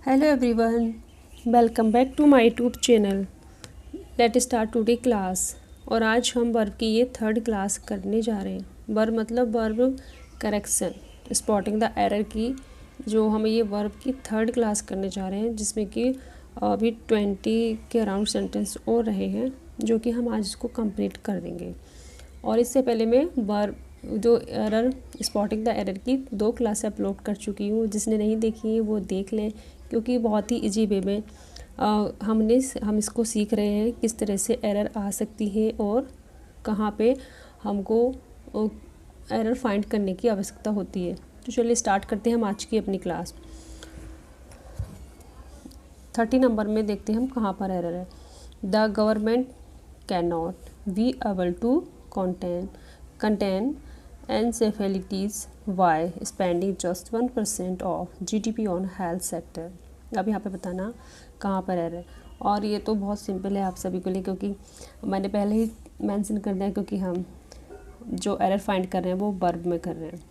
Hello everyone, welcome back to my YouTube channel. Let start today class. और आज हम verb की ये थर्ड क्लास करने जा रहे हैं। वर्ब मतलब verb correction, spotting the error की जो हम ये वर्ब की थर्ड क्लास करने जा रहे हैं, जिसमें कि अभी 20 के अराउंड सेंटेंस और रहे हैं जो कि हम आज इसको कंप्लीट कर देंगे। और इससे पहले मैं वर्ब जो एरर स्पॉटिंग द एरर की 2 क्लास अपलोड कर चुकी हूँ। जिसने नहीं देखी है वो देख लें, क्योंकि बहुत ही इजी वे में हम इसको सीख रहे हैं किस तरह से एरर आ सकती है और कहाँ पे हमको एरर फाइंड करने की आवश्यकता होती है। तो चलिए स्टार्ट करते हैं हम आज की अपनी क्लास। 30 नंबर में देखते हैं हम कहाँ पर एरर है। The government can not be able to contain encephalitis while spending just 1% of GDP on health sector। अब यहाँ पे बताना कहाँ पर एरर है। और ये तो बहुत सिंपल है आप सभी के लिए, क्योंकि मैंने पहले ही मेंशन कर दिया, क्योंकि हम जो एरर फाइंड कर रहे हैं वो वर्ब में कर रहे हैं।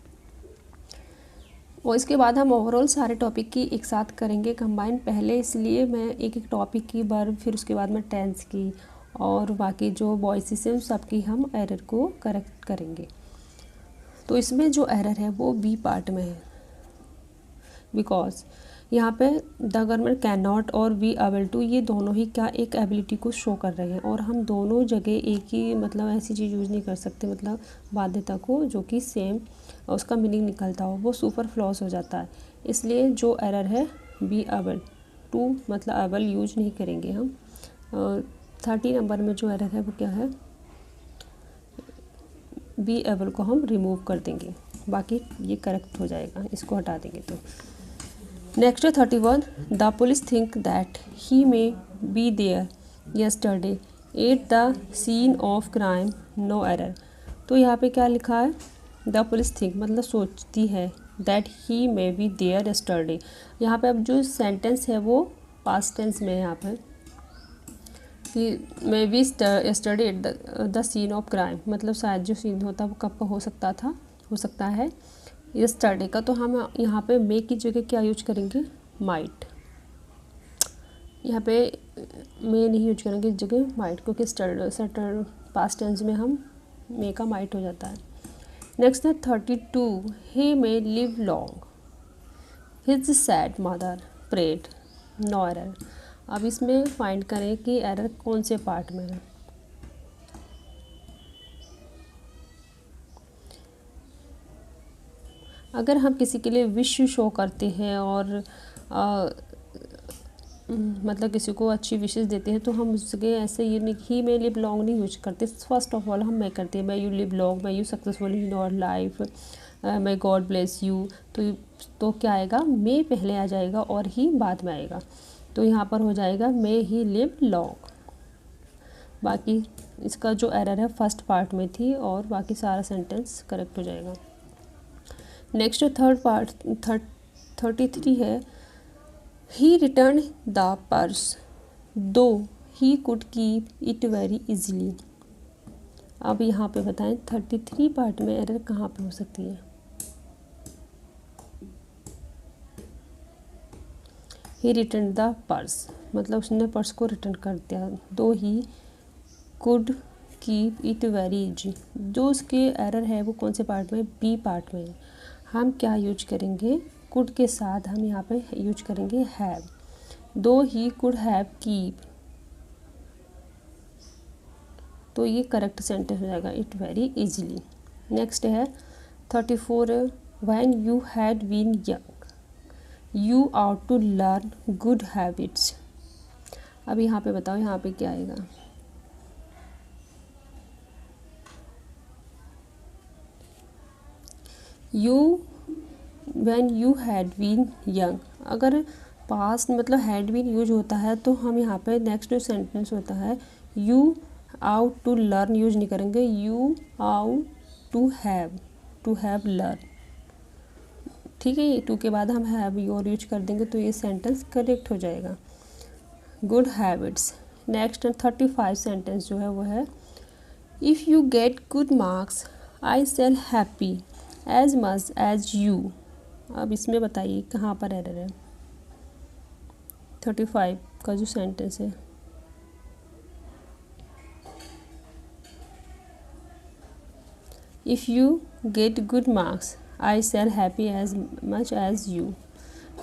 और इसके बाद हम ओवरऑल सारे टॉपिक की एक साथ करेंगे कंबाइन। पहले इसलिए मैं एक एक टॉपिक की वर्ब, फिर उसके बाद में टेंस की और बाकी जो वॉइसेस हैं सबकी हम एरर को करेक्ट करेंगे। तो इसमें जो एरर है वो बी पार्ट में है, बिकॉज यहाँ पे द गवर्नमेंट कैन नॉट और बी एबल टू, ये दोनों ही क्या एक एबिलिटी को शो कर रहे हैं। और हम दोनों जगह एक ही मतलब ऐसी चीज़ यूज़ नहीं कर सकते, मतलब बाध्यता को जो कि सेम उसका मीनिंग निकलता हो, वो सुपर फ्लॉस हो जाता है। इसलिए जो एरर है बी एबल टू मतलब एबल यूज नहीं करेंगे हम। 30 नंबर में जो एरर है वो क्या है, बी एबल को हम रिमूव कर देंगे, बाकी ये करेक्ट हो जाएगा, इसको हटा देंगे। तो नेक्स्ट है 31। The police think that he may be there yesterday at the scene of crime, no error. तो यहाँ पे क्या लिखा है, द पुलिस थिंक मतलब सोचती है, that he may be there yesterday. यहाँ पे अब जो सेंटेंस है वो पास्ट टेंस में है यहाँ पे, कि may be yesterday at the scene of crime, मतलब शायद जो सीन होता है वो कब का हो सकता है यस्टरडे का। तो हम यहाँ पे मे की जगह क्या यूज करेंगे, माइट। यहाँ पे मे नहीं यूज करेंगे, इस जगह माइट, क्योंकि सटर पास्ट टेंस में हम मे का माइट हो जाता है। नेक्स्ट है 32। He may live long, his sad mother prayed, no error. अब इसमें फाइंड करें कि एरर कौन से पार्ट में है। अगर हम किसी के लिए विश शो करते हैं और मतलब किसी को अच्छी विशेष देते हैं, तो हम उसके ऐसे ये नहीं ही मे लिव लॉन्ग नहीं यूज करते। फर्स्ट ऑफ ऑल हम मैं करते हैं, मैं यू लिव लॉन्ग, मैं you successful in your life, मैं गॉड ब्लेस यू। तो क्या आएगा, मे पहले आ जाएगा और ही बाद में आएगा। तो यहाँ पर हो जाएगा मे ही लिव लॉन्ग। बाकी इसका जो एरर है फर्स्ट पार्ट में थी और बाकी सारा सेंटेंस करेक्ट हो जाएगा। नेक्स्ट थर्ड पार्ट 33 है। ही रिटर्न द पर्स दो he could keep it very easily. अब यहाँ पे बताएं 33 पार्ट में एरर कहाँ पे हो सकती है। ही रिटर्न द पर्स मतलब उसने पर्स को रिटर्न कर दिया। दो he could keep it very easy, जो उसके एरर है वो कौन से पार्ट में, बी पार्ट में है। हम क्या यूज करेंगे, कुड के साथ हम यहाँ पे यूज करेंगे हैव। दो ही कुड हैव कीप, तो ये करेक्ट सेंटेंस हो जाएगा, इट वेरी इजीली। नेक्स्ट है 34। When you had been young you ought to learn good habits. अब यहाँ पे बताओ यहाँ पे क्या आएगा, when you had been young. अगर पास्ट मतलब हैड बीन यूज होता है तो हम यहाँ पे नेक्स्ट जो सेंटेंस होता है you ought to learn use नहीं करेंगे, you ought to have learn. ठीक है, ये टू के बाद हम हैव योर यूज कर देंगे तो ये सेंटेंस करेक्ट हो जाएगा, गुड हैबिट्स। नेक्स्ट 35 सेंटेंस जो है वो है, if you get good marks I sell happy as much as you. अब इसमें बताइए कहाँ पर एरर है। 35 का जो सेंटेंस है, if you get good marks I sell happy as much as you.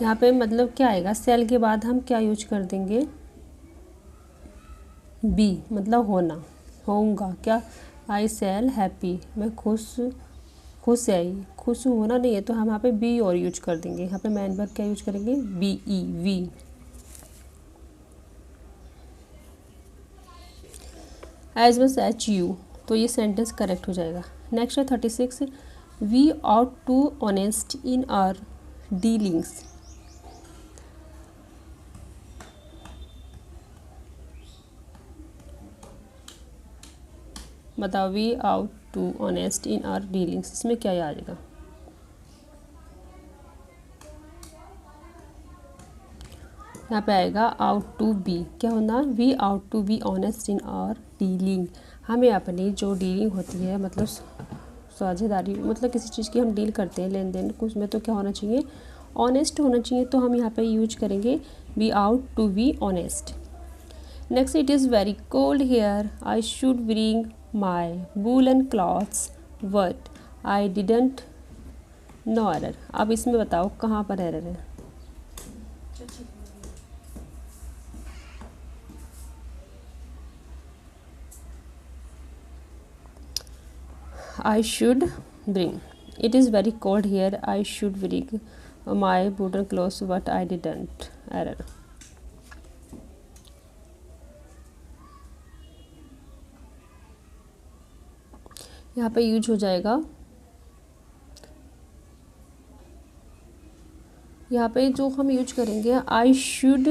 यहाँ पे मतलब क्या आएगा, सेल के बाद हम क्या यूज कर देंगे, बी, मतलब होना, होऊंगा क्या, आई सेल हैप्पी, मैं खुश, खुश है, खुश होना नहीं है तो हम यहाँ पे बी और यूज कर देंगे। यहाँ पे मैन वर्ब क्या यूज करेंगे, B E V. As much H you, तो ये सेंटेंस करेक्ट हो जाएगा। नेक्स्ट है 36, we ought to honest in our dealings. बताओ, we ought to honest in our dealings, इसमें क्या आ जाएगा, यहाँ पे आएगा आउट टू बी, क्या होना, we ought to be honest in our dealing. हमें अपनी जो डीलिंग होती है, मतलब साझेदारी, मतलब किसी चीज़ की हम डील करते हैं, लेन देन, कुछ में तो क्या होना चाहिए, ऑनेस्ट होना चाहिए। तो हम यहाँ पे यूज करेंगे we ought to be honest. Next, it is very cold here, I should bring my woollen clothes but I didn't no error. अब इसमें बताओ कहाँ पर एरर है, I should bring. It is very cold here. I should bring my woolen clothes, but I didn't. Error. यहाँ पे use हो जाएगा, यहाँ पे जो हम यूज करेंगे I should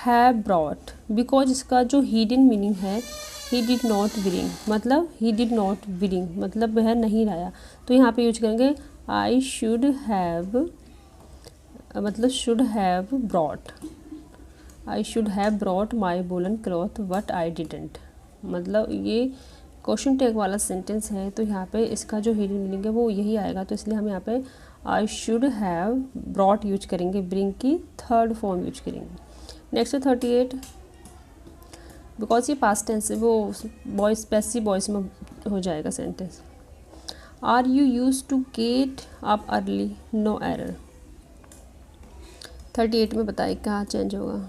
have brought, because इसका जो हिडन मीनिंग है, ही डिड नॉट ब्रिंग, मतलब ही डिड नॉट ब्रिंग मतलब वह नहीं लाया। तो यहाँ पे यूज करेंगे आई शुड हैव, मतलब should have brought, I should have brought my woollen cloth but I didn't. मतलब ये क्वेश्चन टैग वाला सेंटेंस है, तो यहाँ पे इसका जो हिडन मीनिंग है वो यही आएगा। तो इसलिए हम यहाँ पे I should have brought use करेंगे, ब्रिंग की थर्ड फॉर्म यूज करेंगे। नेक्स्ट 38, बिकॉज ये पास्ट टेंस है, वो बॉयज़ पैसिव वॉइस में हो जाएगा sentence. Are you use to get up early, no error. 38 में बताइए कहाँ चेंज होगा,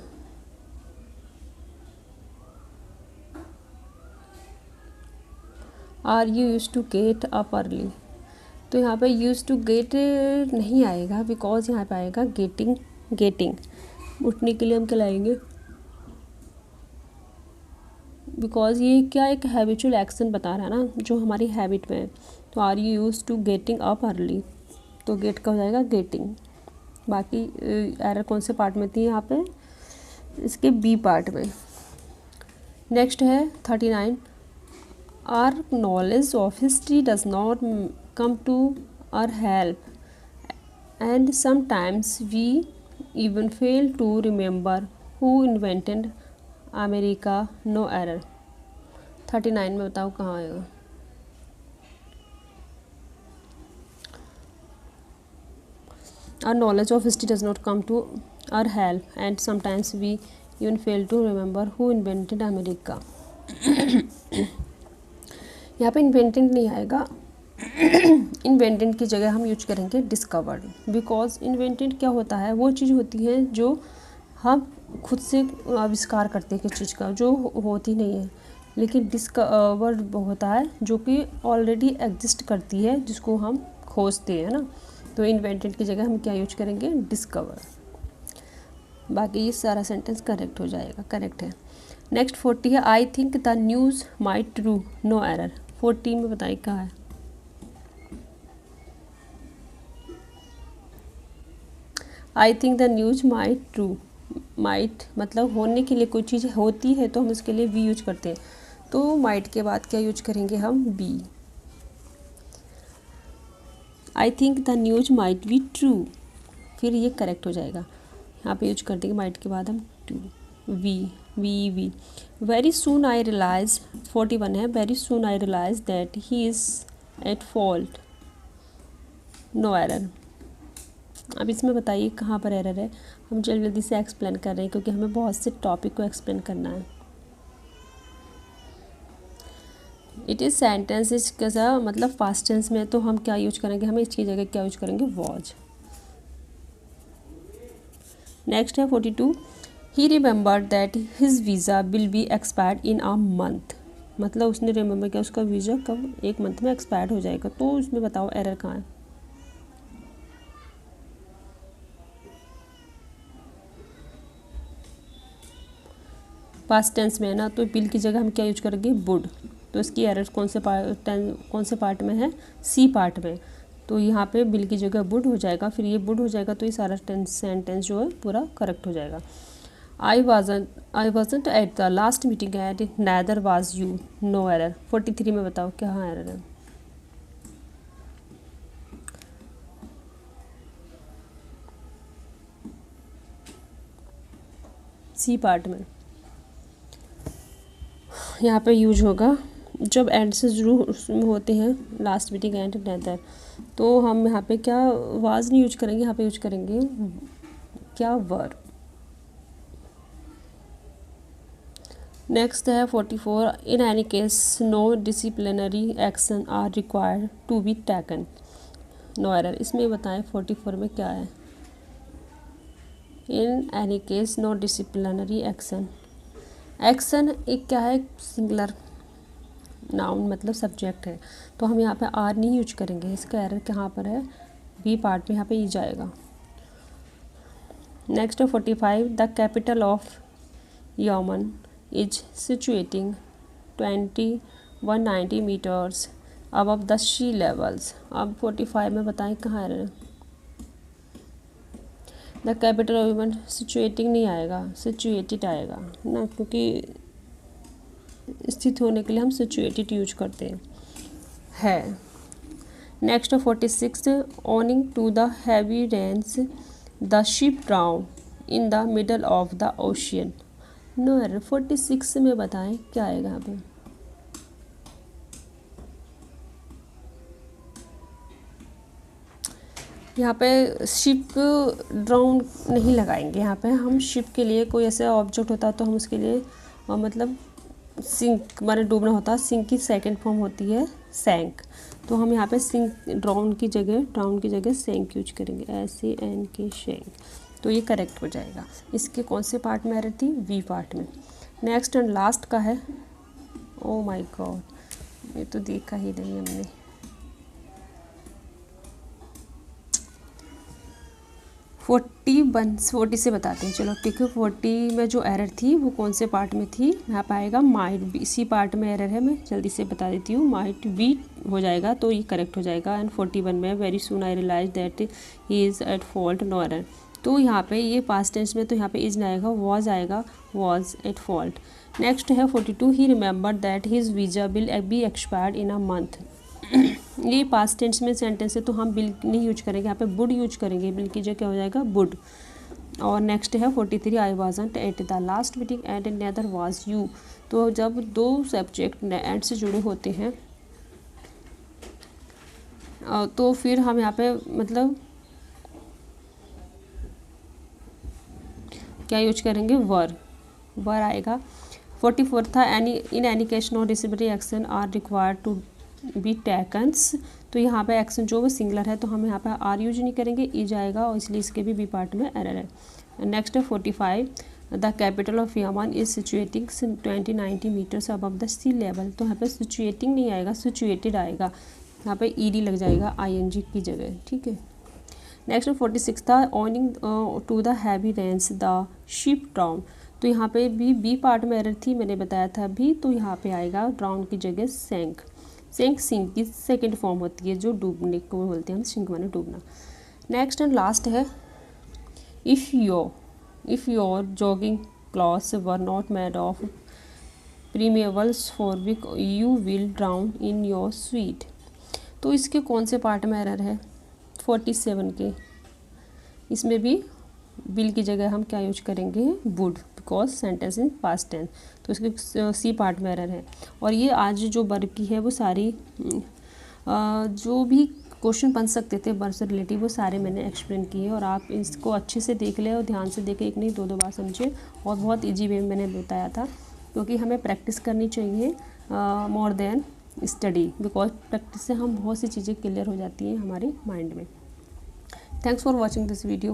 are you use to get up early, तो यहाँ पे यूज टू गेट नहीं आएगा, बिकॉज यहाँ पे आएगा गेटिंग, गेटिंग, उठने के लिए हम क्या लाएंगे, बिकॉज ये क्या एक हैबिचुअल एक्शन बता रहा है ना, जो हमारी हैबिट में है। तो are you use to getting up early, तो गेट का हो जाएगा गेटिंग। बाकी एरर कौन से पार्ट में थी, यहाँ पे इसके बी पार्ट में। नेक्स्ट है 39, our knowledge of history does not come to our help and sometimes we even fail to remember who invented America, no error. 39 में बताओ कहाँ आएगा, our knowledge of history does not come to our help and sometimes we even fail to remember who invented America। यहाँ पे invented नहीं आएगा, invented की जगह हम यूज करेंगे डिस्कवर्ड, बिकॉज इन्वेंटेड क्या होता है, वो चीज़ होती है जो हम खुद से आविष्कार करते हैं किस चीज़ का, जो होती नहीं है। लेकिन डिस्कवर्ड होता है जो कि ऑलरेडी एग्जिस्ट करती है, जिसको हम खोजते हैं ना। तो इन्वेंटेड की जगह हम क्या यूज करेंगे, डिस्कवर। बाकी ये सारा सेंटेंस करेक्ट हो जाएगा, करेक्ट है। नेक्स्ट 40 है, I think the news might true, no error. 40 में बताइए कहाँ है, I think the news might true, might मतलब होने के लिए, कोई चीज़ होती है तो हम उसके लिए वी यूज करते हैं, तो माइट के बाद क्या यूज करेंगे हम, be. I think the news might be true, फिर ये करेक्ट हो जाएगा। यहाँ पे यूज कर देंगे माइट के बाद हम टू, V V V. Very soon I realise, 41 है, very soon I realise that he is at fault, no error. अब इसमें बताइए कहाँ पर एरर है। हम जल्दी से एक्सप्लेन कर रहे हैं क्योंकि हमें बहुत से टॉपिक को एक्सप्लेन करना है। इट इज़ सेंटेंस इज कैसा, मतलब पास्ट टेंस में, तो हम क्या यूज करेंगे, हमें इसकी जगह क्या यूज करेंगे, वॉज। नेक्स्ट है 42, ही remembered that his visa will be expired in a month. मतलब उसने रिमेंबर किया उसका वीज़ा कब, एक मंथ में एक्सपायर्ड हो जाएगा। तो इसमें बताओ एरर कहाँ है। पास्ट टेंस में है ना, तो बिल की जगह हम क्या यूज करेंगे, वुड। तो इसकी एरर कौन से पार्ट में है, सी पार्ट में। तो यहाँ पे बिल की जगह वुड हो जाएगा, फिर ये वुड हो जाएगा, तो ये सारा सेंटेंस जो है पूरा करेक्ट हो जाएगा। I wasn't at the last meeting and neither was you. No error. 43 में बताओ क्या एरर है। सी पार्ट में यहाँ पे यूज होगा जब एंड से शुरू होते हैं, लास्ट मीटिंग एंड नेदर। तो हम यहाँ पे क्या वाज नहीं यूज करेंगे, यहाँ पे यूज करेंगे क्या, वर। नेक्स्ट है 44, in any case no disciplinary action are required to be taken. No error. इसमें बताएं 44 में क्या है। In any case no disciplinary action. Action एक क्या है, सिंगुलर नाउन मतलब सब्जेक्ट है, तो हम यहाँ पे आर नहीं यूज करेंगे। इसका एरर कहाँ पर है, बी पार्ट में, यहाँ पे ई जाएगा। नेक्स्ट है 45, the capital of Yemen is situating 2190 meters above the sea levels। अब 45 में बताएं कहाँ है। The capital of Yemen, situating नहीं आएगा, सिचुएटेड आएगा ना, क्योंकि स्थित होने के लिए हम सिचुएटेड यूज करते हैं। Next 46, owning to the heavy rains the ship drown in the middle of the ocean. No error. 46 में बताएं क्या आएगा यहाँ पे। यहाँ पे शिप ड्राउन नहीं लगाएंगे। यहाँ पे हम शिप के लिए कोई ऐसा ऑब्जेक्ट होता तो हम उसके लिए मतलब सिंक माने डूबना होता, सिंक की सेकंड फॉर्म होती है सैंक। तो हम यहाँ पे सिंक ड्राउन की जगह सैंक यूज करेंगे, SANK सैंक। तो ये करेक्ट हो जाएगा। इसके कौन से पार्ट में एरर थी, वी पार्ट में। नेक्स्ट एंड लास्ट का है, ओ माय गॉड, ये तो देखा ही नहीं हमने। 40 से बताते हैं, चलो ठीक है। 40 में जो एरर थी वो कौन से पार्ट में थी, यहाँ पे आएगा माइट बी। इसी पार्ट में एरर है, मैं जल्दी से बता देती हूँ। माइट बी हो जाएगा तो ये करेक्ट हो जाएगा। एंड 41 में very soon I realise that he is at fault, no error. तो यहाँ पे ये पास्ट टेंस में तो यहाँ पे इज नहीं आएगा, वॉज आएगा, वॉज एट फॉल्ट। नेक्स्ट है 42, he remember that his visa will be expired in a month. ये पास्ट टेंस में सेंटेंस है तो हम बिल नहीं यूज करेंगे, यहाँ पे वुड यूज करेंगे। बिल की जगह क्या हो जाएगा, वुड। और नेक्स्ट है 43, I wasn't at the last meeting and neither was you. तो जब दो सब्जेक्ट एंड से जुड़े होते हैं तो फिर हम यहाँ पे मतलब क्या यूज करेंगे, वर आएगा। 44 था, in any case no disciplinary action are required to be takens. तो यहाँ पे एक्शन जो वो सिंगुलर है तो हम यहाँ पे आर यूज नहीं करेंगे, ई जाएगा, और इसलिए इसके भी बी पार्ट में एरर है। नेक्स्ट है 45, the capital of Yemen is situating 2090 metres above the sea level. तो यहाँ पे सिचुएटिंग नहीं आएगा, सिचुएटेड आएगा, यहाँ पे ईडी लग जाएगा ING की जगह, ठीक है। नेक्स्ट 46 था, owning to the heavy rains the ship drown. तो यहाँ पे भी बी पार्ट में एरर थी, मैंने बताया था अभी। तो यहाँ पे आएगा ड्राउन की जगह सैंक। सिंक की सेकंड फॉर्म होती है, जो डूबने को बोलते हैं हम, सिंक माने डूबना। नेक्स्ट एंड लास्ट है, if your jogging clothes were not made of permeables for wick you will drown in your sweat. तो इसके कौन से पार्ट में एरर है, 47 के। इसमें भी विल की जगह हम क्या यूज करेंगे, would, because sentence in past tense. तो इसके सी पार्ट में एरर है। और ये आज जो वर्ब की है वो सारी जो भी क्वेश्चन बन सकते थे वर्ब से रिलेटिव, वो सारे मैंने एक्सप्लेन किए, और आप इसको अच्छे से देख ले और ध्यान से देखें, एक नहीं दो दो बार समझे, और बहुत इजी वे में मैंने बताया था, क्योंकि हमें प्रैक्टिस करनी चाहिए more than study, because practice से हम बहुत सी चीज़ें क्लियर हो जाती हैं हमारी माइंड में। Thanks for watching this video.